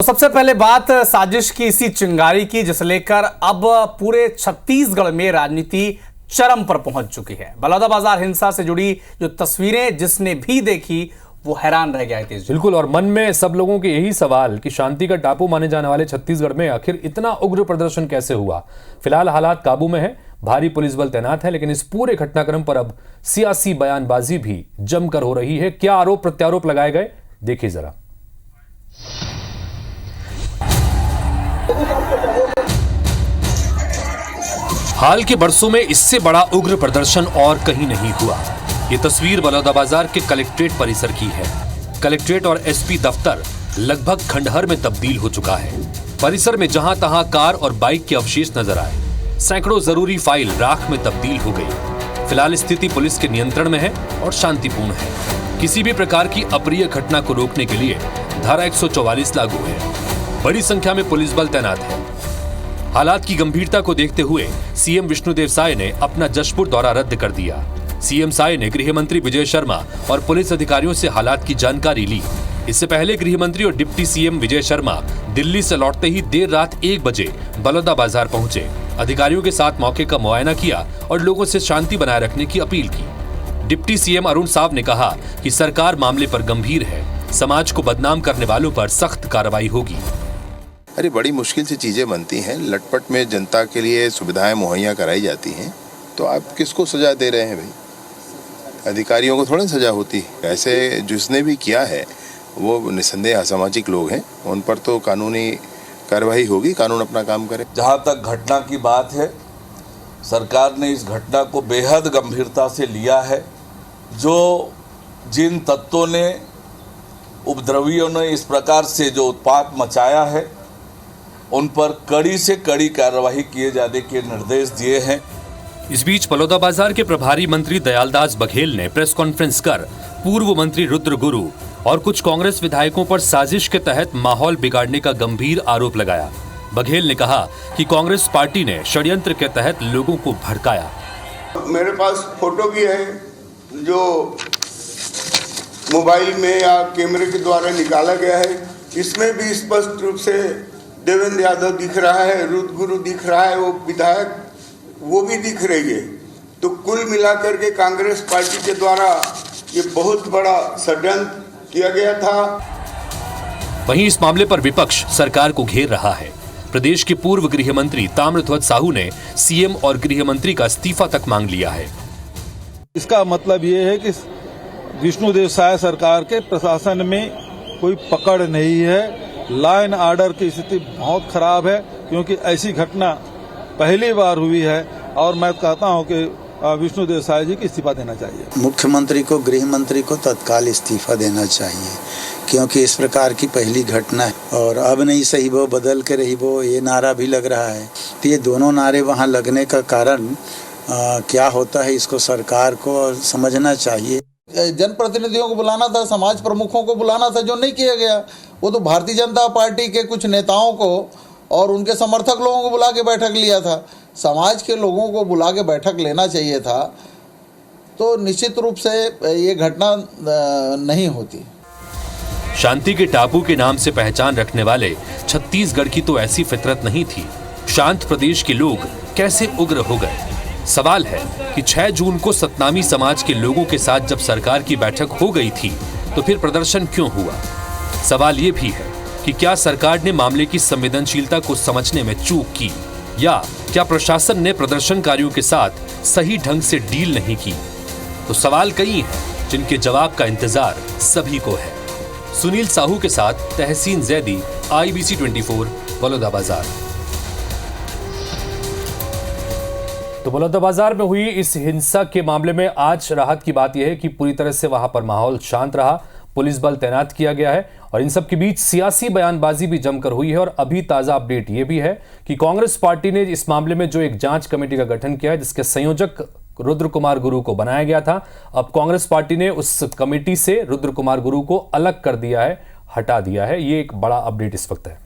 तो सबसे पहले बात साजिश की इसी चिंगारी की जिसे लेकर अब पूरे छत्तीसगढ़ में राजनीति चरम पर पहुंच चुकी है। बलौदाबाजार हिंसा से जुड़ी जो तस्वीरें जिसने भी देखी वो हैरान रह गया है। बिल्कुल, और मन में सब लोगों के यही सवाल कि शांति का टापू माने जाने वाले छत्तीसगढ़ में आखिर इतना उग्र प्रदर्शन कैसे हुआ। फिलहाल हालात काबू में है, भारी पुलिस बल तैनात है, लेकिन इस पूरे घटनाक्रम पर अब सियासी बयानबाजी भी जमकर हो रही है। क्या आरोप प्रत्यारोप लगाए गए, देखिए जरा। हाल के बरसों में इससे बड़ा उग्र प्रदर्शन और कहीं नहीं हुआ। ये तस्वीर बलौदाबाजार के कलेक्ट्रेट परिसर की है। कलेक्ट्रेट और एसपी दफ्तर लगभग खंडहर में तब्दील हो चुका है। परिसर में जहां तहां कार और बाइक के अवशेष नजर आए। सैकड़ों जरूरी फाइल राख में तब्दील हो गई। फिलहाल स्थिति पुलिस के नियंत्रण में है और शांतिपूर्ण है। किसी भी प्रकार की अप्रिय घटना को रोकने के लिए धारा 144 लागू है। बड़ी संख्या में पुलिस बल तैनात है। हालात की गंभीरता को देखते हुए सीएम विष्णुदेव साय ने अपना जशपुर दौरा रद्द कर दिया। सीएम साय ने गृह मंत्री विजय शर्मा और पुलिस अधिकारियों से हालात की जानकारी ली। इससे पहले गृह मंत्री और डिप्टी सीएम विजय शर्मा दिल्ली से लौटते ही देर रात 1 बजे बलौदाबाजार पहुंचे। अधिकारियों के साथ मौके का मुआयना किया और लोगों से शांति बनाए रखने की अपील की। डिप्टी सीएम अरुण साव ने कहा कि सरकार मामले पर गंभीर है, समाज को बदनाम करने वालों पर सख्त कार्रवाई होगी। अरे बड़ी मुश्किल से चीज़ें बनती हैं, लटपट में जनता के लिए सुविधाएं मुहैया कराई जाती हैं, तो आप किसको सजा दे रहे हैं भाई? अधिकारियों को थोड़ी सजा होती है। ऐसे जिसने भी किया है वो निस्संदेह असामाजिक लोग हैं, उन पर तो कानूनी कार्रवाई होगी, कानून अपना काम करे। जहाँ तक घटना की बात है, सरकार ने इस घटना को बेहद गंभीरता से लिया है। जो जिन तत्वों ने, उपद्रवियों ने इस प्रकार से जो उत्पात मचाया है, उन पर कड़ी से कड़ी कार्रवाई किए जाने के निर्देश दिए हैं। इस बीच बलौदाबाजार के प्रभारी मंत्री दयालदास बघेल ने प्रेस कॉन्फ्रेंस कर पूर्व मंत्री रुद्र गुरु और कुछ कांग्रेस विधायकों पर साजिश के तहत माहौल बिगाड़ने का गंभीर आरोप लगाया। बघेल ने कहा कि कांग्रेस पार्टी ने षड्यंत्र के तहत लोगों को भड़काया। मेरे पास फोटो भी है जो मोबाइल में या कैमरे के द्वारा निकाला गया है। इसमें भी स्पष्ट रूप से देवेंद्र यादव दिख रहा है, रुद्र गुरु दिख रहा है, वो विधायक वो भी दिख रही है। तो कुल मिलाकर के कांग्रेस पार्टी के द्वारा ये बहुत बड़ा षड्यंत्र किया गया था। वहीं इस मामले पर विपक्ष सरकार को घेर रहा है। प्रदेश के पूर्व गृह मंत्री ताम्रध्वज साहू ने सीएम और गृह मंत्री का इस्तीफा तक मांग लिया है। इसका मतलब ये है कि विष्णुदेव साय सरकार के प्रशासन में कोई पकड़ नहीं है। लॉ एंड ऑर्डर की स्थिति बहुत खराब है, क्योंकि ऐसी घटना पहली बार हुई है। और मैं कहता हूं कि विष्णुदेव साय जी को इस्तीफा देना चाहिए। मुख्यमंत्री को, गृह मंत्री को तत्काल इस्तीफा देना चाहिए, क्योंकि इस प्रकार की पहली घटना है। और अब नहीं सही वो बदल के रही वो, ये नारा भी लग रहा है। तो ये दोनों नारे वहाँ लगने का कारण क्या होता है, इसको सरकार को समझना चाहिए। जनप्रतिनिधियों को बुलाना था, समाज प्रमुखों को बुलाना था, जो नहीं किया गया। वो तो भारतीय जनता पार्टी के कुछ नेताओं को और उनके समर्थक लोगों को बुला के बैठक लिया था। समाज के लोगों को बुला के बैठक लेना चाहिए था, तो निश्चित रूप से ये घटना नहीं होती। शांति के टापू के नाम से पहचान रखने वाले छत्तीसगढ़ की तो ऐसी फितरत नहीं थी। शांत प्रदेश के लोग कैसे उग्र हो गए? सवाल है कि 6 जून को सतनामी समाज के लोगों के साथ जब सरकार की बैठक हो गई थी, तो फिर प्रदर्शन क्यों हुआ? सवाल ये भी है कि क्या सरकार ने मामले की संवेदनशीलता को समझने में चूक की, या क्या प्रशासन ने प्रदर्शनकारियों के साथ सही ढंग से डील नहीं की? तो सवाल कई हैं जिनके जवाब का इंतजार सभी को है। सुनील साहू के साथ तहसीन जैदी, IBC 24, बलौदाबाजार। तो बलौदाबाजार में हुई इस हिंसा के मामले में आज राहत की बात यह है कि पूरी तरह से वहां पर माहौल शांत रहा, पुलिस बल तैनात किया गया है और इन सब के बीच सियासी बयानबाजी भी जमकर हुई है। और अभी ताजा अपडेट ये भी है कि कांग्रेस पार्टी ने इस मामले में जो एक जांच कमेटी का गठन किया है, जिसके संयोजक रुद्र कुमार गुरु को बनाया गया था, अब कांग्रेस पार्टी ने उस कमेटी से रुद्र कुमार गुरु को अलग कर दिया है, हटा दिया है। ये एक बड़ा अपडेट इस वक्त है।